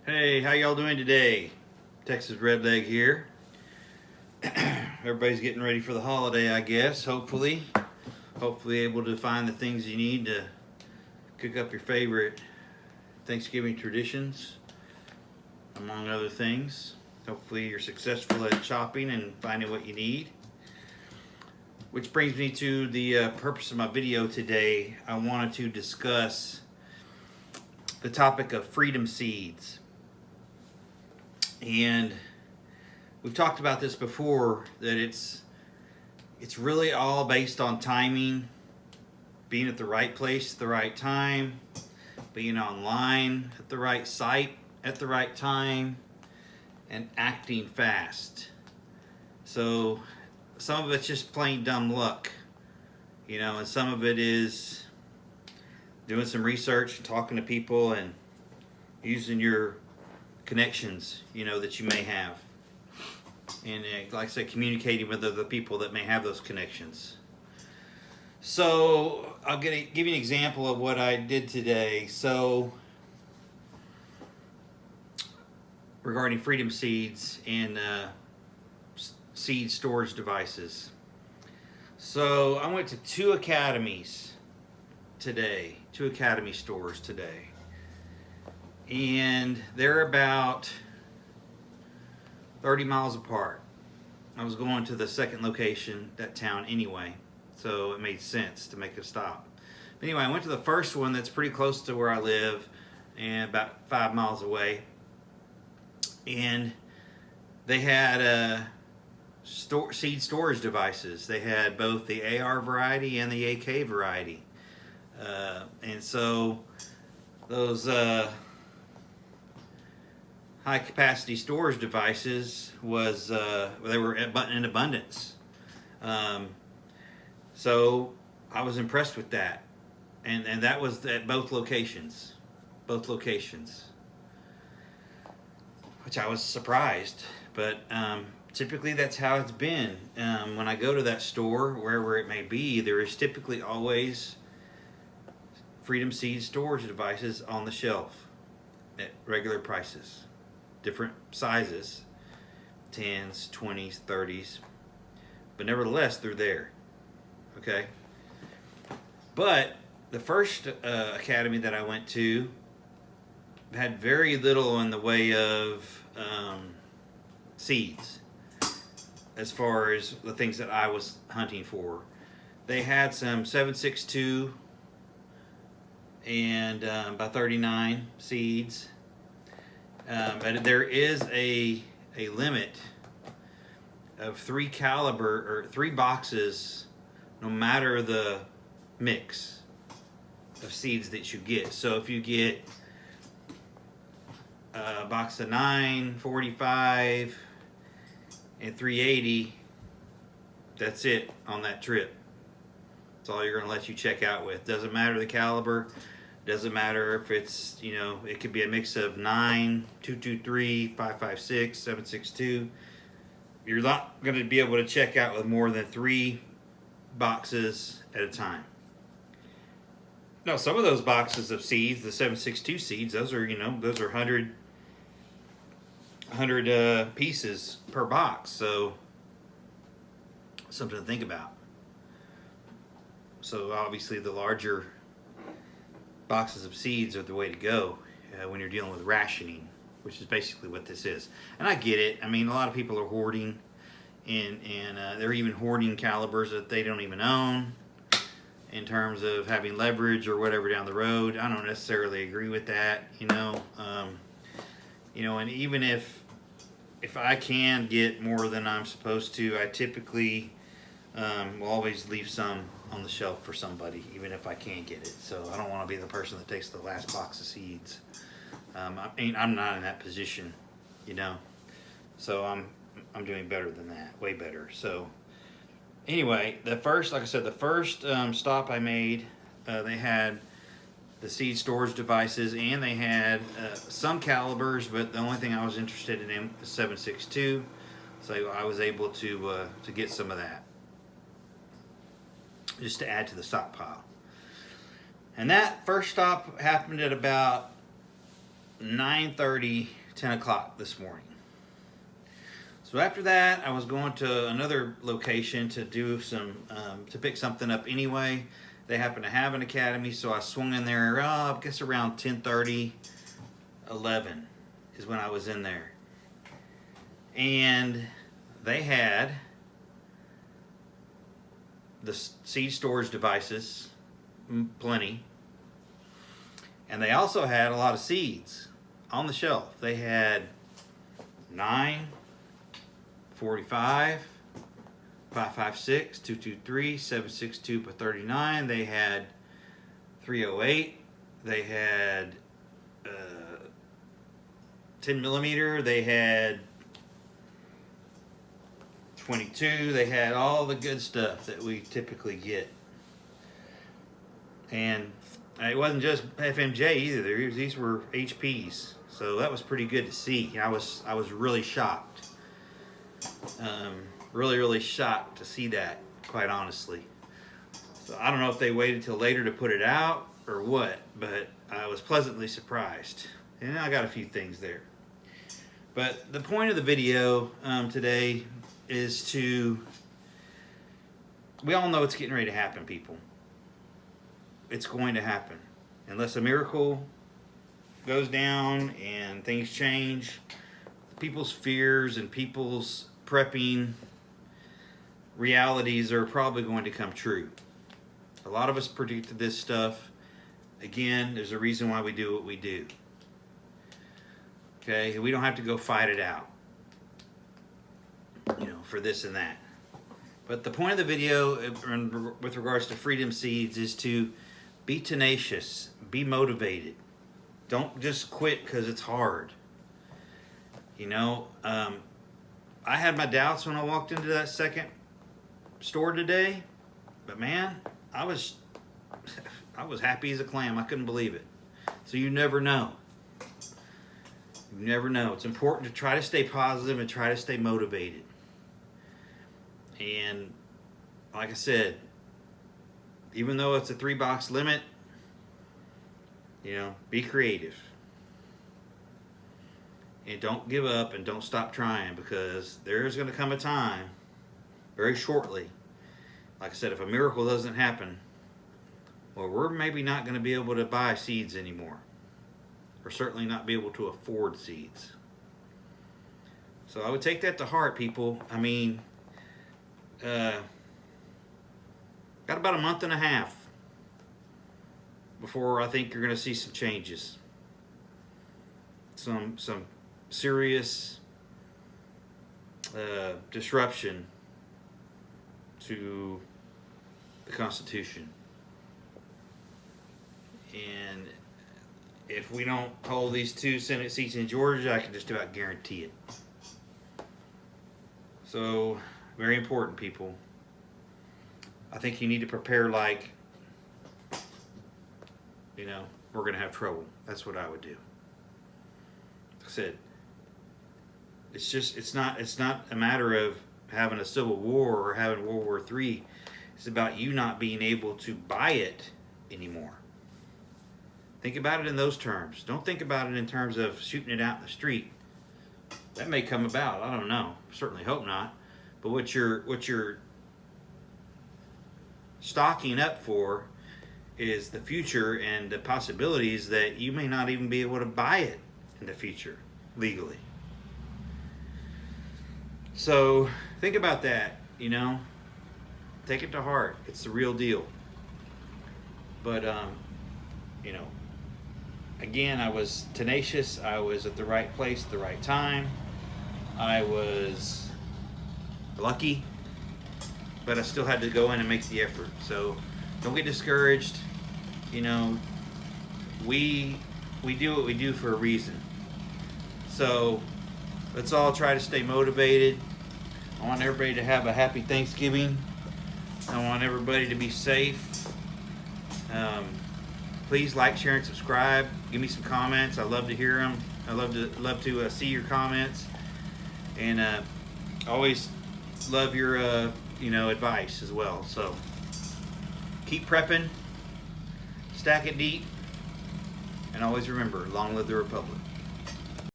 Hey, how y'all doing today? Texas Redleg here. Everybody's getting ready for the holiday, I guess, hopefully. Hopefully able to find the things you need to cook up your favorite Thanksgiving traditions, among other things. Hopefully you're successful at shopping and finding what you need. Which brings me to the purpose of my video today. I wanted to discuss the topic of freedom seeds. And we've talked about this before, that it's really all based on timing, being at the right place at the right time, being online at the right site at the right time, and acting fast. So some of it's just plain dumb luck, and some of it is doing some research, talking to people, and using your connections, that you may have. And like I said, communicating with other people that may have those connections. So I'll give you an example of what I did today. So regarding freedom seeds and seed storage devices. So I went to two academies today, two academy stores today. And they're about 30 miles apart. I was going to the second location, that town anyway, so it made sense to make a stop. But anyway, I went to the first one that's pretty close to where I live and about 5 miles away. And they had seed storage devices. They had both the AR variety and the AK variety. And so those high capacity storage devices was they were in abundance. So I was impressed with that. And that was at both locations. Which I was surprised, but typically that's how it's been. When I go to that store, wherever it may be, there is typically always Freedom Seed storage devices on the shelf at regular prices. Different sizes, 10s, 20s, 30s, but nevertheless they're there. Okay, but the first academy that I went to had very little in the way of seeds as far as the things that I was hunting for. They had some 762 and by 39 seeds. But there is a limit of 3 caliber or 3 boxes, no matter the mix of seeds that you get. So if you get a box of 9, 45, and 380, that's it on that trip. That's all you're going to let you check out with. Doesn't matter the caliber. Doesn't matter if it's, it could be a mix of 9, 223, 556, 762. You're not going to be able to check out with more than 3 boxes at a time. Now, some of those boxes of seeds, the 762 seeds, those are 100 pieces per box. So, something to think about. So, obviously, the larger boxes of seeds are the way to go when you're dealing with rationing, which is basically what this is. And I get it. I mean, a lot of people are hoarding, and they're even hoarding calibers that they don't even own in terms of having leverage or whatever down the road. I don't necessarily agree with that, and even if I can get more than I'm supposed to, I typically will always leave some on the shelf for somebody, even if I can't get it. So I don't want to be the person that takes the last box of seeds. I'm not in that position, So I'm doing better than that, way better. So anyway, the first stop I made, they had the seed storage devices, and they had some calibers, but the only thing I was interested in was 762. So I was able to get some of that, just to add to the stockpile. And that first stop happened at about 9:30, 10 o'clock this morning. So after that, I was going to another location to do some, to pick something up anyway. They happen to have an academy, so I swung in there, I guess around 10:30, 11 is when I was in there. And they had the seed storage devices, plenty. And they also had a lot of seeds on the shelf. They had 9, 45, 556, 223, 762 per 39. They had 308. They had 10 millimeter. They had 22. They had all the good stuff that we typically get. And it wasn't just FMJ either. These were HPs, so that was pretty good to see. I was really shocked, really shocked to see that, quite honestly. So I don't know if they waited till later to put it out or what, but I was pleasantly surprised. And I got a few things there. But the point of the video today is we all know it's getting ready to happen, people. It's going to happen. Unless a miracle goes down and things change, people's fears and people's prepping realities are probably going to come true. A lot of us predicted this stuff. Again, there's a reason why we do what we do. Okay, we don't have to go fight it out, for this and that. But the point of the video with regards to Freedom Seeds is to be tenacious, be motivated. Don't just quit because it's hard. I had my doubts when I walked into that second store today, but man, I was happy as a clam. I couldn't believe it. So you never know. You never know. It's important to try to stay positive and try to stay motivated. And like I said, even though it's a 3-box limit, be creative. And don't give up and don't stop trying, because there's going to come a time very shortly. Like I said, if a miracle doesn't happen, well, we're maybe not going to be able to buy seeds anymore. Or certainly not be able to afford seeds. So I would take that to heart, people. I mean, got about a month and a half before I think you're going to see some changes. Some serious disruption to the Constitution. And if we don't hold these 2 Senate seats in Georgia, I can just about guarantee it. So, very important, people. I think you need to prepare like, we're going to have trouble. That's what I would do. Like I said, it's not a matter of having a civil war or having World War III. It's about you not being able to buy it anymore. Think about it in those terms. Don't think about it in terms of shooting it out in the street. That may come about. I don't know. Certainly hope not. But what you're stocking up for is the future and the possibilities that you may not even be able to buy it in the future legally. So think about that, Take it to heart. It's the real deal. But, again, I was tenacious. I was at the right place at the right time. I was lucky, but I still had to go in and make the effort. So don't get discouraged. We do what we do for a reason. So let's all try to stay motivated. I want everybody to have a happy Thanksgiving. I want everybody to be safe. Please like, share, and subscribe. Give me some comments. I love to hear them. I love to see your comments, and always love your advice as well. So keep prepping, stack it deep, and always remember: long live the Republic.